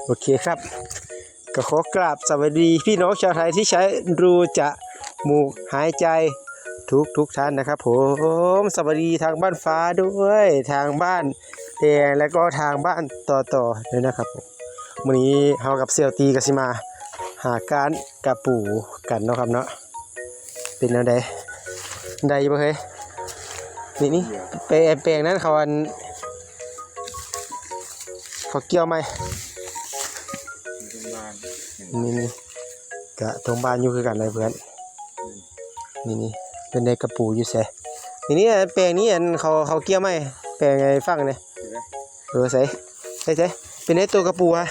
โอเคครับก็ขอกราบสวัสดีพี่น้องชาวไทยที่ใช้รูจมูกหายใจทุกท่านนะครับผมสวัสดีทางบ้านฟ้าด้วยทางบ้านแดงและก็ทางบ้านต่อด้วยนะครับผมวันนี้เฮากับเสี่ยวตีกสิมาหาการกระปูกันเนาะครับเนาะเป็นแนวใดได้บ่เฮ้ยนี่แปลงนั้นเขาเกี่ยวไหมนี่กะตรงบ้านอยู่คือกันเลยเพื่อนนี่เป็นในกระปูอยู่แซ่นี่แปลงนี้เขาเกี่ยวไหมแปลงไงฟังเนี่ยใส่เป็นในตัวกระปูฮะ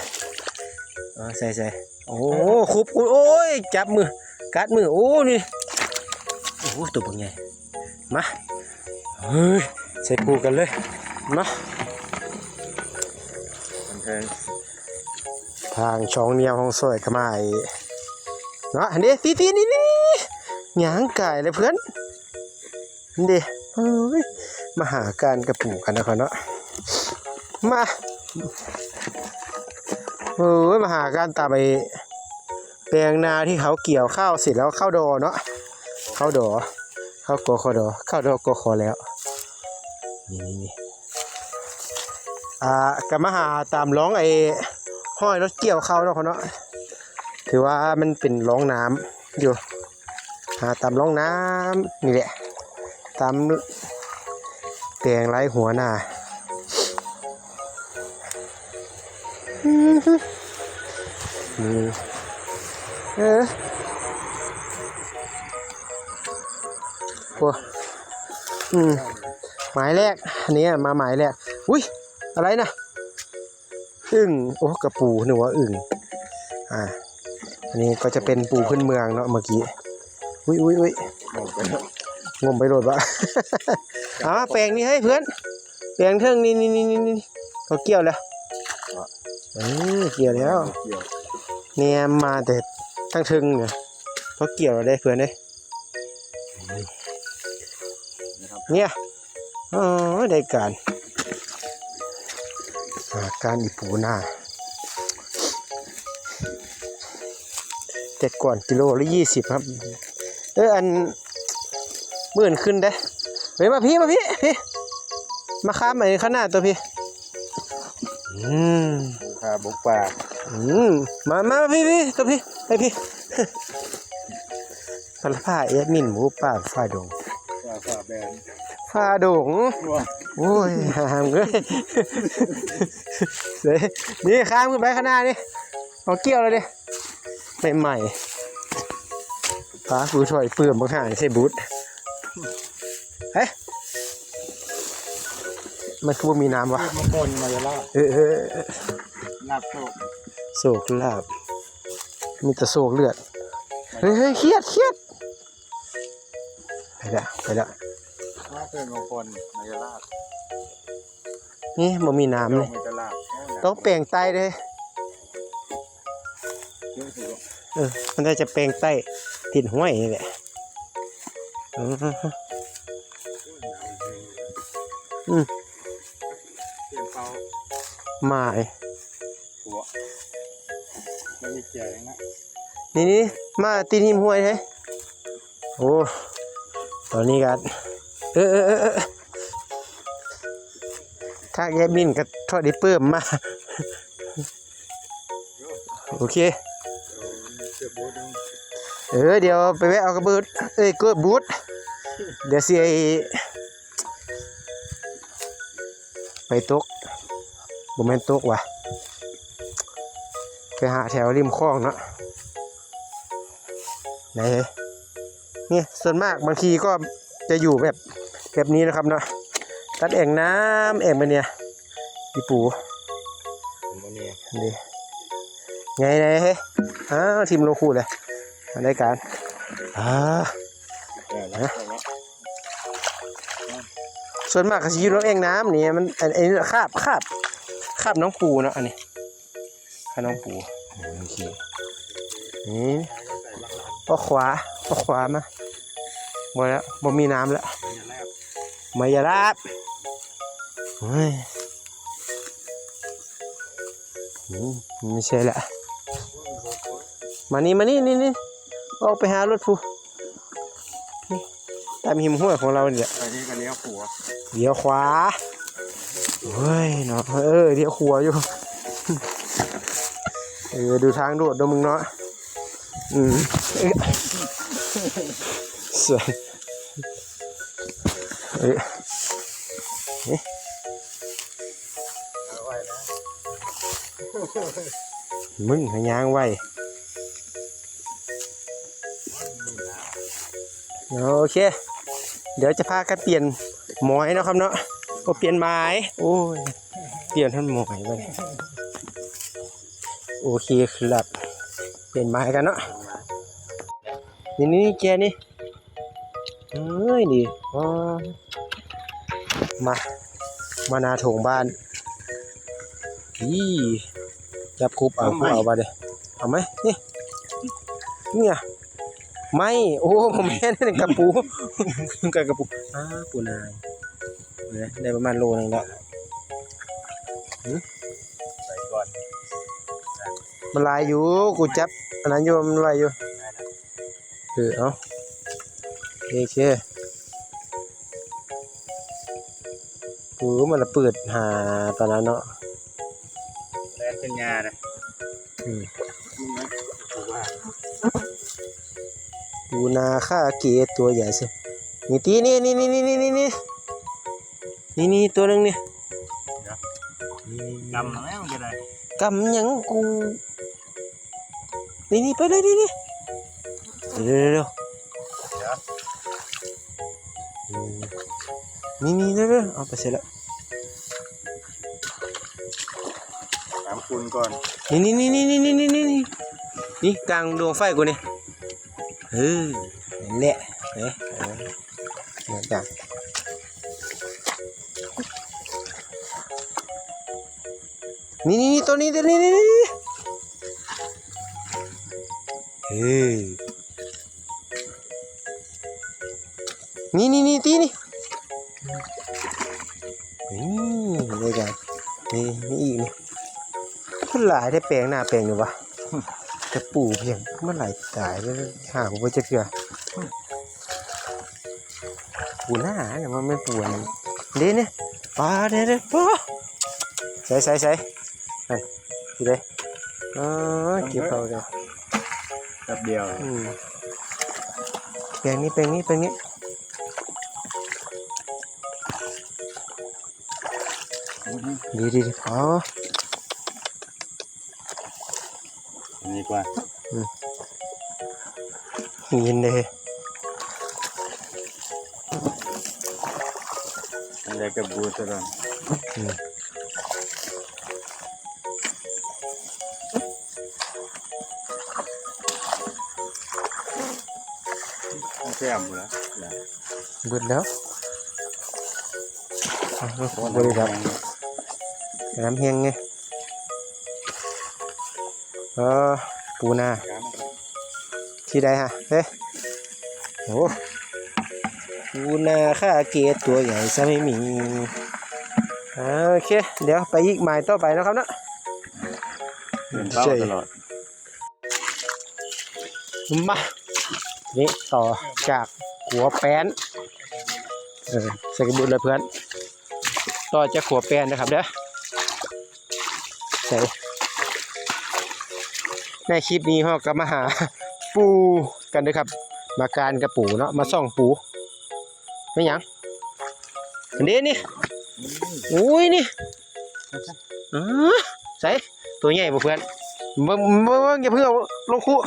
ใส่โอ้คุบโอ้ยจับมือกัดมือโอ้นี่โอ้ตัวเป็นไงมาเฮ้ยใส่ปูกันเลยมาทางช่องเนียวของสวยขมายเนาะอันนี้ตีนี่หยางไก่เลยเพื่อนนี่เฮ้ยมาหาการกระปูกันนะครับเนาะมามาหาการตามไปแปลงนาที่เขาเกี่ยวข้าวเสร็จแล้วเข้าดอเนาะเข้าดอเข้ากอคอดอเข้าดอกอคอแล้วนี่ก็มาหาตามร้องห้อยรถเกี่ยวเข้าเนาะเขาเนาะถือว่ามันเป็นร่องน้ำอยู่หาตามร่องน้ำนี่แหละตามแตงไร้หัวหน้าพวกหมายแรกอันนี้มาหมายแรกอุ้ยอะไรนะอึ่งโอ้กระปูหนูว่าอึ่งอันนี้ก็จะเป็นปูพื้นเมืองเนาะเมื่อกี้อุ้ยงมไปโหลดวะแปลงนี่ให้เพื่อนแปลงเทิงนี่เขาเกี่ยวแล้วเกี่ยวแล้วเนี่ยมาแต่ทั้งเทิงเนี่ยเขาเกี่ยวได้เพื่อนเนี่ยได้การอีปูหน้าแต่ก่อนกิโลละ20ครับอันหมื่นขึ้นได้เฮ้ยมาพี่มาค้าใหม่ข้างหน้าตัวพี่ขาบุกป่ามาพี่ตัวพี่ไปพี่พลผ้าเอ็ดมินหมูป่าฝ้าดงแบนฝ้าดงโอ้ยห่างเลยนี่ข้ามขึ้นไปข้างหน้านี่เอาเกี่ยวเลยดิใหม่ฟ้าฟูช่วยเปลือกบางห่างใช่บูทเฮ้ยมันคือว่ามีน้ำวะมงคลมายาลาลาบโศกลาบมีแต่โศกเลือดเฮ้ยเครียดไปละถ้าเป็นมงคลมายาลานี่มันมีน้ำเลยต้องแปลงไตเลยมันจะแปลงไตติดห้วยนี่แหละหมายไม่มีแก่นะนี่มาตีหิมห้วยเลยโอ้ตอนนี้กันถ้าแยกบินก็ทอดได้เพิ่มมาโอเคเดี๋ยวไปแวะเอากระเบิดเกิดบูทเดี๋ยวสิไปตกบ่แม่นตกว่ะไปหาแถวริมคลองเนาะไหนนี่ส่วนมากบางทีก็จะอยู่แบบนี้นะครับเนาะตัดแอ่งน้ำแอ่งไปเนี่ยอีปูนี่ไงเฮ้ยทีมโลคูเลยได้การส่วนมากก็จะอยู่น้องแอ่งน้ำนี่มันอันนี้คาบน้องปูเนาะอันนี้คาบน้องปูโอเคนี่ก็ขวามาหมดแล้วบ่มีน้ำแล้วมายาลาบ ไม่ใช่ละมานี่ออกไปหารถผู้นี่ตามหิมห้วยของเราเนี่ย อันนี้ก็เลี้ยวขัว เลี้ยวขวาเฮ้ยเนาะเลี้ยวขวาอยู่ ดูทางโดดดูมึงเนาะสวยมึงหายางไว้โอเคเดี๋ยวจะพากันเปลี่ยนหมอยเนาะครับเนาะก็เปลี่ยนไม้โอ้ยเปลี่ยนท่านหมอยไปโอเคครับเปลี่ยนไม้กันเนาะนี่แกนี่เฮ้ยนี่อ๋อมานาโถงบ้านจับคุบเอาไปเลยเอาไหมนี่เนี่ยไม่โอ้ผมแม่นี่กระปูกระปูปูนาได้ประมาณโลนึงแล้วใส่ก่อน มันลายอยู่กูจับอันนั้นอยู่มันลายอยู่เอาโอเคกูมันเปิดหาตอนนั้นเนาะแลนเป็นยาเลยปูนาค่าเกตตัวใหญ่สินี่ตีนี่ตัวนึงนี่กำแล้วมันจะได้กำยังกูนี่ไปเลยนี่เร็วนี่เร็วเอาไปเสร็จแล้วถามคุณก่อนนี่กลางดวงไฟกูนี่แหละเนี่ยจังนี่ตัวนี้นี่ตีนี่เลยจังนี่อีกนี่คนหลายได้แปลงหน้าแปลงอยู่วะจะปูเพียงเมื่อไหร่ตายแล้วหาผมไปจะเกลือปูหน้าเนี่ยมันไม่ปูอะไรเด้เนี่ยปลาเด้ปลาใส่นั่นทีเดียวเก็บเอาเดี๋ยวแป๊บเดียวแปลงนี้ดีอ๋อนี่กว่ายินเลยอะไรกับบูตรอนแซ่บหมดแล้วเบิดแล้วบริษัทน้ำเฮียงไงปูนาที่ใดฮะโอ้ปูนาค่าเกตตัวใหญ่ซะไม่มีโอเคเดี๋ยวไปอีกหมายต่อไปนะครับเนาะเต้าตลอดมานี่ต่อจากหัวแป้นใส่กระบุนเลยเพื่อนต่อจากหัวแป้นนะครับเด้อใส่ในคลิปนี้เราก็มาหาปูกันด้วยครับมาการกับปูเนาะมาส่องปูไม่ยังอันนี้นี่อุ้ยนี่ใส่ตัวใหญ่บ่เพื่อนเบิ่งอย่าเพิ่งเอาลงคู่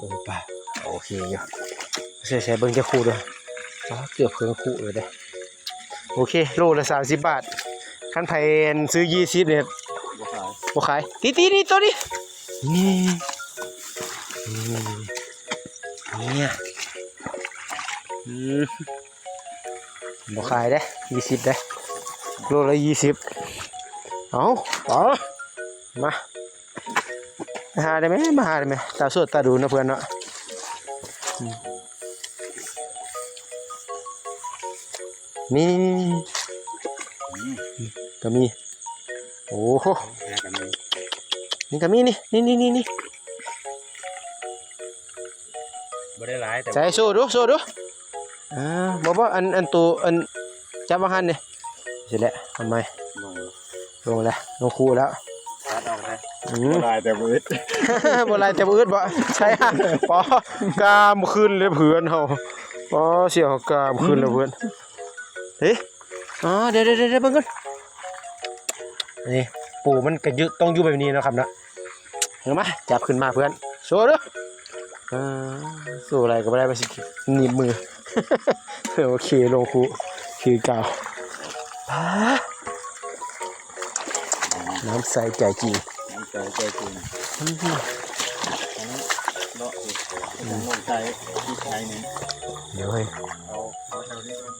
ลงป่าโอเคอยู่ใส่เบิ่งจะคู่ด้วยเกือบเพิ่งคู่เลยเด้โอเคโลละ30 บาทขั้นไผ่ซื้อ20เนี่ยบ่ขายตีนี่ตัวนี้เนี่ยบ่ขายได้20ได้โลละ20เอามาหาได้ไหมมาหาได้ไหมตาสดตาดูนะเพื่อนเนาะนี่ก็มี โอ้โห แยกกันนี้ นี่ก็มีนี่ บ่ได้หลายแต่ ใส่โซ่ดูบ่อันตัวอันจับมาหันนี่เสร็จแล้วทำไม ลง ลงแล้วลงคูแล้ว ตัดออกได้ อืม บ่หลายแต่บ่อึด บ่ไรแต่บ่อึดบ่ใช่ฮะปอกามขึ้นเลยเพื่อนเฮาปอเสี่ยวกามขึ้นเลยเพื่อนเฮ้ยอ๋อเดี๋ยวเบิ่งก่อนนี่ปูมันก็ยึดต้องอยู่แบบนี้นะครับนะเห็นไหมจับขึ้นมาเพื่อนโซ่เด้อสู้อะไรก็ไม่ได้ไปสิหนีบมือ โอเคลงคูคือเก่าน้ำใสใจจริง น้ำใจใจจริงอันนี้เลาะอีกทางลงใจที่ชายนี่ เดี๋ยวให้ เอาแถวนี้ก่อ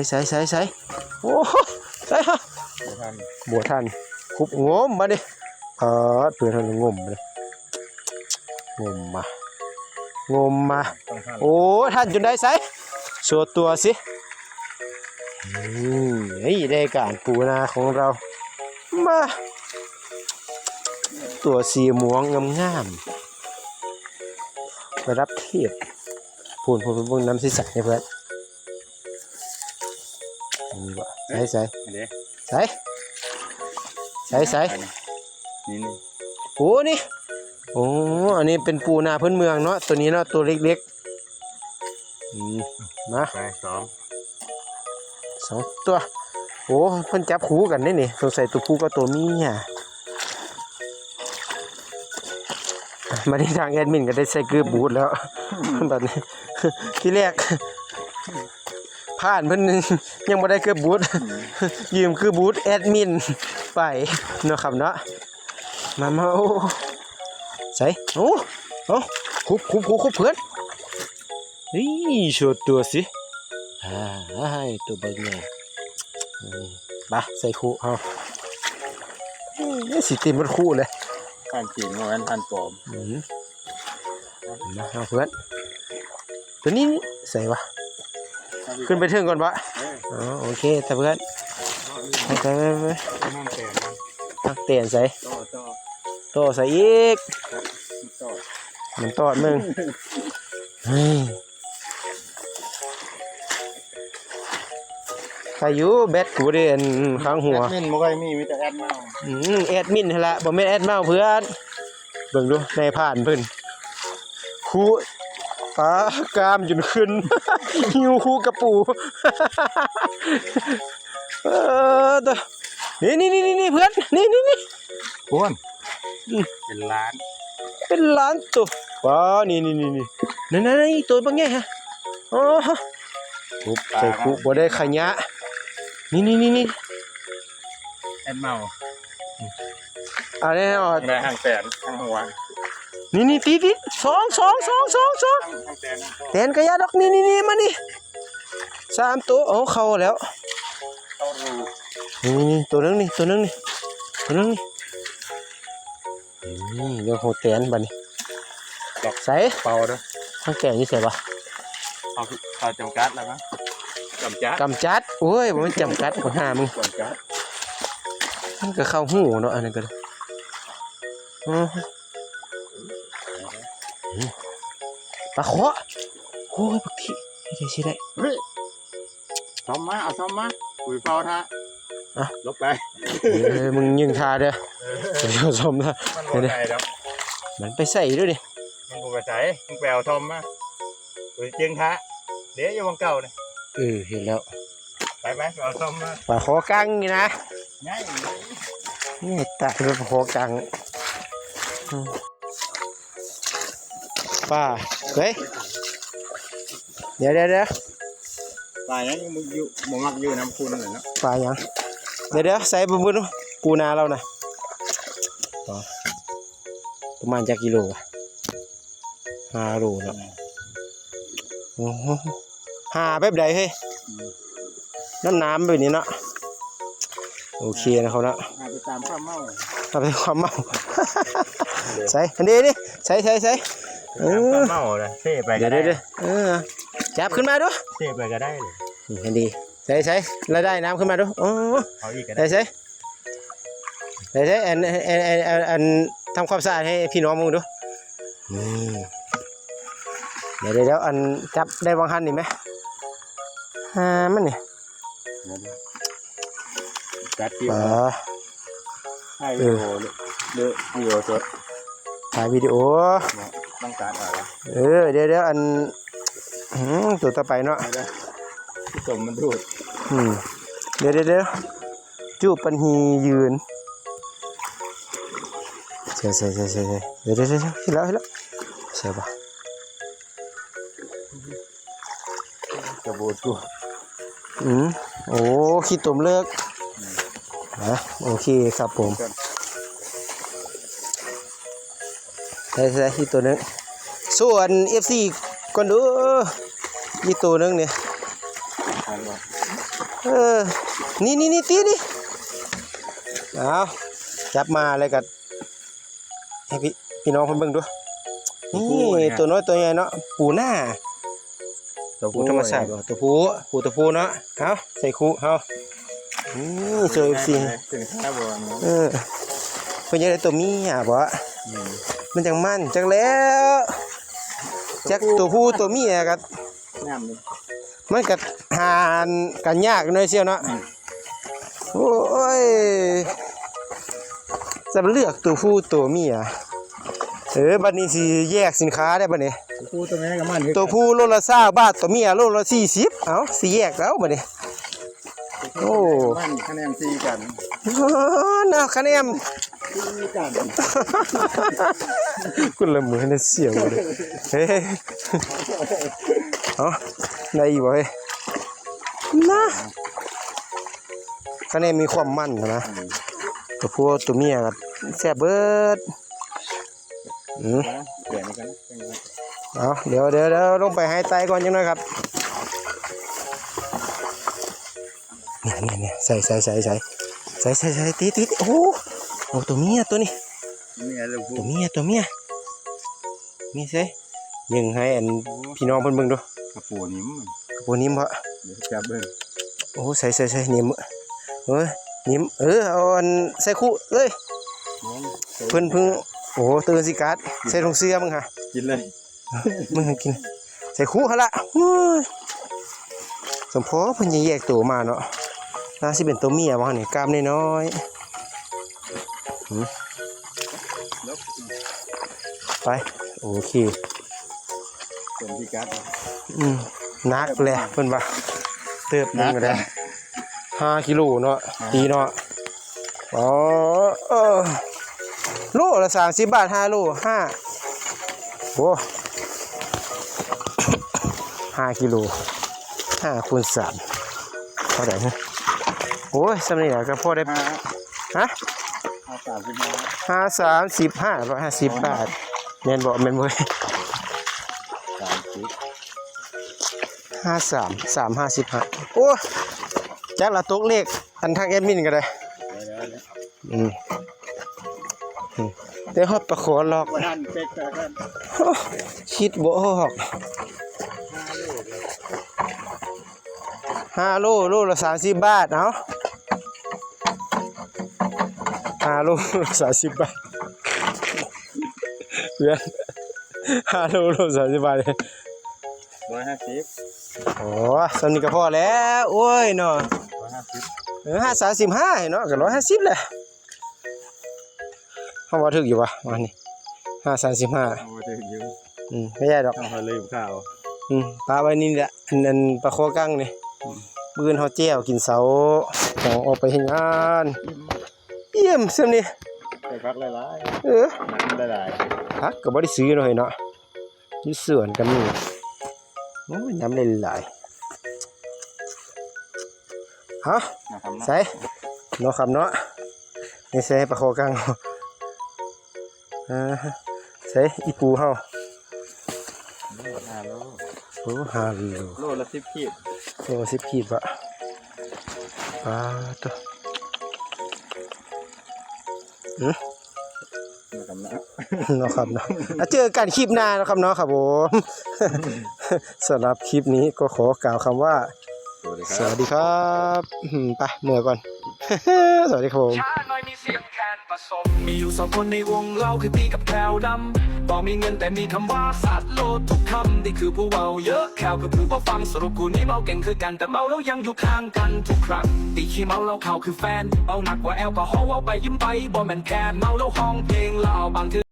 น ใส่โอ้ใส่ฮะ บ่ทัน บัวท่านคุบงมมาดิเตือนท่านงมเลยงมมา ต้องทัน โอ้ท่านจนได้ใส่โชว์ตัวสิเฮ้ยได้การปูนาของเรามาตัวสีม่วงงามๆไปรับเทียบพูนน้ำใสๆให้เพื่อนนี่วะใส่ เด้ ใส่ นี่ โอ้นี่โอ้อันนี้เป็นปูนาพื้นเมืองเนาะตัวนี้เนาะตัวเล็กๆมา ไปสอง 2 ตัวโอ้เพิ่นจับคู่กันนี่สงสัยตัวผู้กับตัวเมียมาที่ทางแอดมินก็ได้ใส่เกือบบูทแล้ว แบบนี้ ที่แรกผ่านเพิ่นยังบ่ได้เกือบบูท ยืมคือบูทแอดมินไปเนาะครับเนาะมาโอ้ใส่โอ้คุบเพื่อนนี่โชว์ตัวสิตัวใบใหญ่ไปใส่คู่เอาสิติมันคู่เลย ท่านจริงว่าแม่นท่านปลอม มาเอาเพื่อนตัวนี้ใส่วะขึ้นไปเทิงก่อนวะอ๋อโอเคแต่เพื่อนไป น้ำแตก ตักเตียนใส่ ต่อ โตใส่อีก ต่อ มันตอดมึงใครอยู่แบตกูเด่นข้างหัว แอดมินบ่ค่อยมีแต่แอดเมา แอดมินหั่นละบ่แม่นแอดเมาเพื่อนเบิ่งดูในผ่านเพิ่นคู่ปลากามจนขึ้น หิวคู่กระปู นี่เพื่อนนี่ โอนเป็นล้าน เป็นล้านตัวว้านี่นั่นตัวบางแง่ฮะอ๋อคุบใส่คุบบ่ได้ขยะนี่ แอดเมา อะไรอ๋อ ได้ห่างแตนห่างหัว นี่ตีสอง ห่างแตน แตนกระยาดอกนี่มานี่3ตัวเอาเข้าแล้ว เข้ารู นี่ตัวนึงนี่เดี๋ยวโหแตนบัดนี้ดอกใส่ เป่าเด้อ ข้างแก่นี่ใส่ปะ เอาจำกัดแล้วมั้งจำกัด กำจัดโอ้ยบ่มันจำกัดบ่หามึง จำกัด มันก็เข้าหูเนาะอันนั้นก็ปลาเคาะโอ้ยบักทีสิได้ เฮ้ยซ้อมมาเอาซ้อมมาคุยเป่าท่าลบไป มึงยิงทาเด้อเดี๋ยวชมนะ มันบ่ได้ดอก มันไปใส่ด้วยดิ มันบ่ไปใส่มึงไปเอาทอมมาคุยเจียงท่าเดี๋ยวอยู่วงเก่านี่ เห็นแล้ว ไปเอาซ้อมมา ปลาคอกังนี่นะ ง่าย นี่ตาเป็นปลาคอกังป้าเฮ้ยเดี๋ยว ปลายังมึงอยู่บ่มักอยู่น้ำคุณเลยเนาะ ปลายังเดี๋ยวใส่บุ้นปูนาเรานะประมาณจะกิโล5 โลเนาะโอ้โหหาแบบใดเฮ้ยน้ำแบบนี้เนาะโอเคนะครับเนาะ ไปตามข้าวเมา ทำให้ความเมา ใส่อันนี้ดิใส่ ตามข้าวเมาเลยเซ่ไปก็ เดี๋ยว ได้ จับขึ้นมาดู เซ่ไปก็ได้เลย นี่อันนี้ ใส่แล้วได้น้ำขึ้นมาดูโอ้ เอาอีกก็ได้ ใส่อันทำความสะอาดให้พี่น้องมึงดูเดี๋ยวอันจับได้บางหันนี่ไหมมันนี่ จัดที่ว่าให้วิดีโอเลือกวิดีโอสด ถ่ายวิดีโอ ต้องการอะไร เดี๋ยวอันตัวต่อไปเนาะ ไม่ได้ที่สมมันดูด เดี๋ยวจูบปันหียืนใช่เดี๋ยวเห็นแล้วใช่ปะ กระโบดกู โอ้ขี้ตุ่มเลิกนะโอเคครับผมใช่ขี้ตัวนึงส่วน FC ก่อนดูอีตัวนึงเนี่ยนี่ตีนี่เอาจับมาเลยกันให้พี่น้องคนเบิ่งดูนี่ตัวน้อยตัวใหญ่เนาะปูหน้าปูธรรมชาติตัวผู้เนาะเอาใส่คู่เอาช่วย FC สินค้าบอล เพิ่นจะได้ตัวเมียบ่มันจังมันจังแล้วจักตัวผู้ตัวเมียก็ งามเลย มันก็หานกันยากหน่อยเสียวเนาะโอ้ยจะเลือกตัวผู้ตัวเมียบัดนี้สิแยกสินค้าได้บัดนี้ ผู้ตัวนี้ก็มัน ตัวผู้โลละ20 บาทตัวเมียโลละ40เอ้าสิแยกแล้วบัดนี้โอ้ มันคะแนนซีกัน น่าคะแนน ซีกัน คุณละมือน่ะเสียวเลยเฮ้เอ้าได้อีบ่เฮ้ยนะคะแนนมีความมันนะตัวผู้ตัวเมียก็แซ่บเบิดเดี๋ยวนี้กัน เอาเดี๋ยวลงไปให้ไตก่อนจังหน่อยครับเนี่ยใส่ตีโอ้ตัวเมียตัวนี้ นี่อะไรพว ตั ก วเมียนี่ใส่ยังให้อันพี่น้องเพิ่นเบิ่งดู กระปูนิ่ม กระโปรงนิ่มบ่ เดี๋ยวจับเบิ้ง โอ้ใส่นิ่มนิ่มเอาอันใส่คู่เลยเพิ่นโอ้ตื่นสิกัดใส่ถุงเสื้อมึงค่ะ กินเลย มึงกินใส่คู่หั่นละสมพอเพิ่นจะแยกตัวมาเนาะน่าสิเป็นตัวเมียบ่นี่กล้ามน้อยไปโอเค ส่วนที่กัด นักแหละเพิ่นว่าเติบนึงก็ได้5 กิโลเนาะตีเนาะอ๋อโลละ30 บาท5 โล5โอ้5 กิโล5 คูณ 3เท่าไหร่ฮะโอ้ยสำนี้ก็พอได้ฮะ150 บาทแม่นบ่53 355โอ้จักละตกเลขอันทางแอดมินก็ได้เดี๋ยวฮอดประขอหลอก วันนั้นเช็คกัน คิดบ่ออก5 โลละ30 บาทเอา5 โลละ30 บาทเพื่อน5 โลละ30 บาทเลย 150 โอ้สำนี้ก็พอแล้วโอ้ยเนาะ150 535เนาะก็150แหละเฮาว่าถึกอยู่วะวันนี้535 โอ้ถึงอยู่ ไม่ใช่ดอก เอาเลยข้าว ปลาไว้นี่แหละอันปลาคอกั้งนี่ปืนเฮาแจ้วกินเสาของออกไปเฮ็ดงานเยี่ยมซำนี่ ไปพักหลาย น้ำหลายผักก็บ่ได้ซื้อเนาะเฮ้ยเนาะอยู่สวนก็มีโอ้ยน้ำหลายฮะ ๆ ใส่เนาะครับเนาะนี่ใส่ปลาคอกั้งใส่อีปูเฮา 5 โล โอ้5 โล โลละ10 ขีด โล10 ขีดวะตัว นะครับนะ เนาะครับเนาะเจอกันคลิปหน้านะครับเนาะครับผม สำหรับคลิปนี้ก็ขอกล่าวคำว่า สวัสดีค ส รับ วัสดีครับไปเมื่อก่อน สวัสดีครับผม ช้าหน่อยมีเสียงแคนผสมมีอยู่สองคนในวงเราคือพี่กับแคลดำบอกมีเงินแต่มีคำว่าสัตว์โลดทุกคำนี่คือผู้เบาเยอะแคลคือผู้บ่ฟังสรุปกูนี่เมาเก่งคือกันแต่เมาแล้วยังอยู่ข้างกันทุกครั้งตีขี้เมาแล้วเขาคือแฟนเมาหนักกว่าแอลกอฮอล์เอาไปยิ้มไปบ่แม่นแคนเมาแล้วห้องเพลงเราบางที